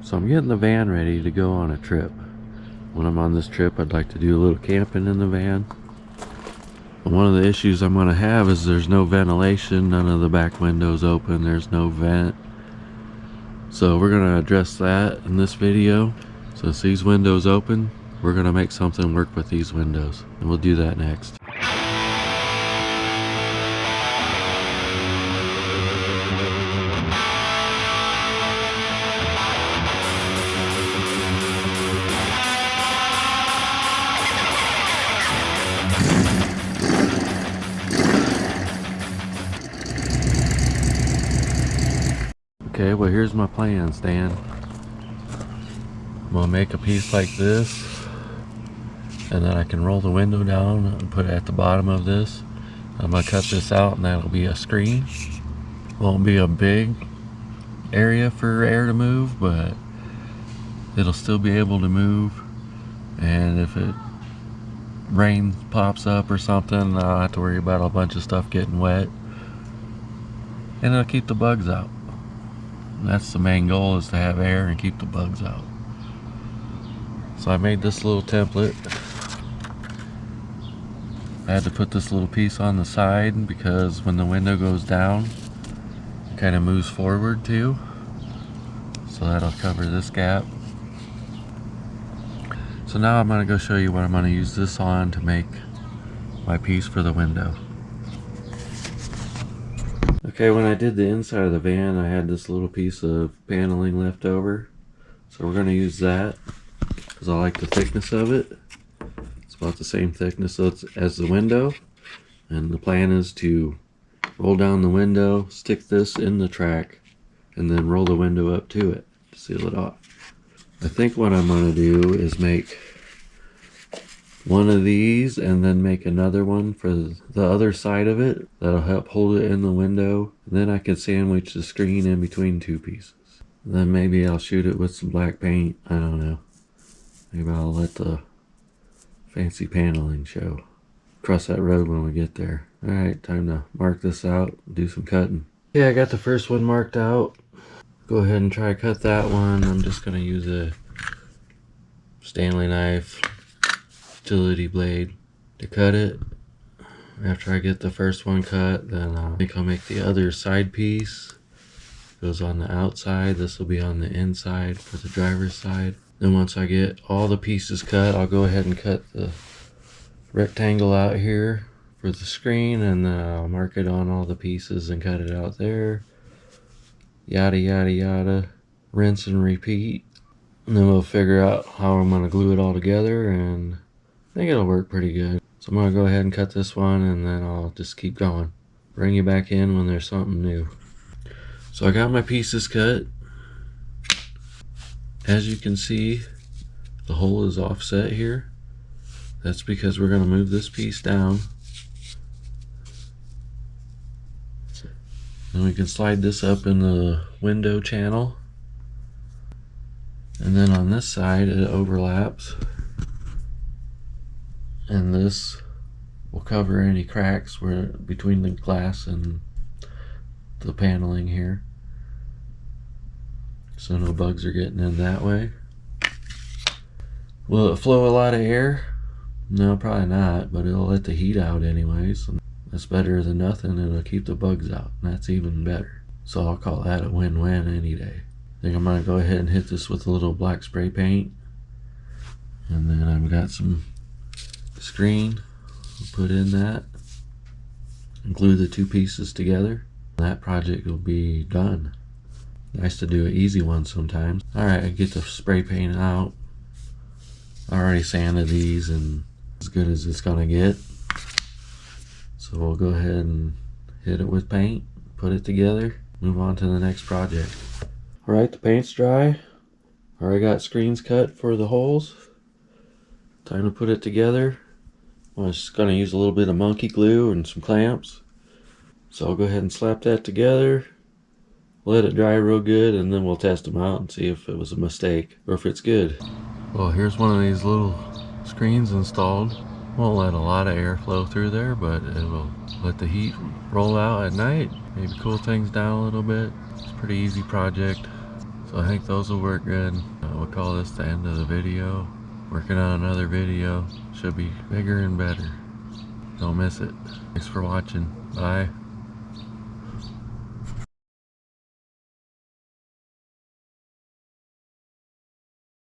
So I'm getting the van ready to go on a trip. When I'm on this trip, I'd like to do a little camping in the van. And one of the issues I'm going to have is there's no ventilation, none of the back windows open, there's no vent. So we're going to address that in this video. Since these windows open, we're going to make something work with these windows. And we'll do that next. Okay, well here's my plan, Stan. I'm gonna make a piece like this, and then I can roll the window down and put it at the bottom of this. I'm gonna cut this out and that'll be a screen. Won't be a big area for air to move, but it'll still be able to move. And if it rain pops up or something, I don't have to worry about a bunch of stuff getting wet. And it'll keep the bugs out. That's the main goal, is to have air and keep the bugs out. So I made this little template. I had to put this little piece on the side because when the window goes down, it kind of moves forward too. So that'll cover this gap. So now I'm going to go show you what I'm going to use this on to make my piece for the window. Okay, when I did the inside of the van, I had this little piece of paneling left over. So we're going to use that because I like the thickness of it. It's about the same thickness as the window. And the plan is to roll down the window, stick this in the track, and then roll the window up to it to seal it off. I think what I'm going to do is make one of these and then make another one for the other side of it that'll help hold it in the window. And then I can sandwich the screen in between two pieces. And then maybe I'll shoot it with some black paint. I don't know. Maybe I'll let the fancy paneling show. Cross that road when we get there. Alright, time to mark this out, do some cutting. Yeah, I got the first one marked out. Go ahead and try to cut that one. I'm just going to use a Stanley knife, utility blade to cut it. After I get the first one cut, then I think I'll make the other side piece. Goes on the outside, this will be on the inside for the driver's side. Then once I get all the pieces cut, I'll go ahead and cut the rectangle out here for the screen, and then I'll mark it on all the pieces and cut it out there. Yada yada yada, rinse and repeat. And then we'll figure out how I'm going to glue it all together, and I think it'll work pretty good. So I'm going to go ahead and cut this one, and then I'll just keep going. Bring you back in when there's something new. So I got my pieces cut. As you can see, the hole is offset here. That's because we're going to move this piece down. Then we can slide this up in the window channel. And then on this side it overlaps. And this will cover any cracks where between the glass and the paneling here. So no bugs are getting in that way. Will it flow a lot of air? No, probably not, but it'll let the heat out anyways. And that's better than nothing. It'll keep the bugs out, and that's even better. So I'll call that a win-win any day. I think I'm going to go ahead and hit this with a little black spray paint. And then I've got some screen. I'll put in that. And glue the two pieces together. That project will be done. Nice to do an easy one sometimes. Alright, I get the spray paint out. I already sanded these and as good as it's gonna get. So we'll go ahead and hit it with paint, put it together, move on to the next project. Alright, the paint's dry. Already got screens cut for the holes. Time to put it together. I'm just gonna use a little bit of monkey glue and some clamps. So I'll go ahead and slap that together. Let it dry real good, and then we'll test them out and see if it was a mistake or if it's good. Well, here's one of these little screens installed. Won't let a lot of air flow through there, but it will let the heat roll out at night. Maybe cool things down a little bit. It's a pretty easy project. So I think those will work good. We'll call this the end of the video. Working on another video. Should be bigger and better. Don't miss it. Thanks for watching. Bye.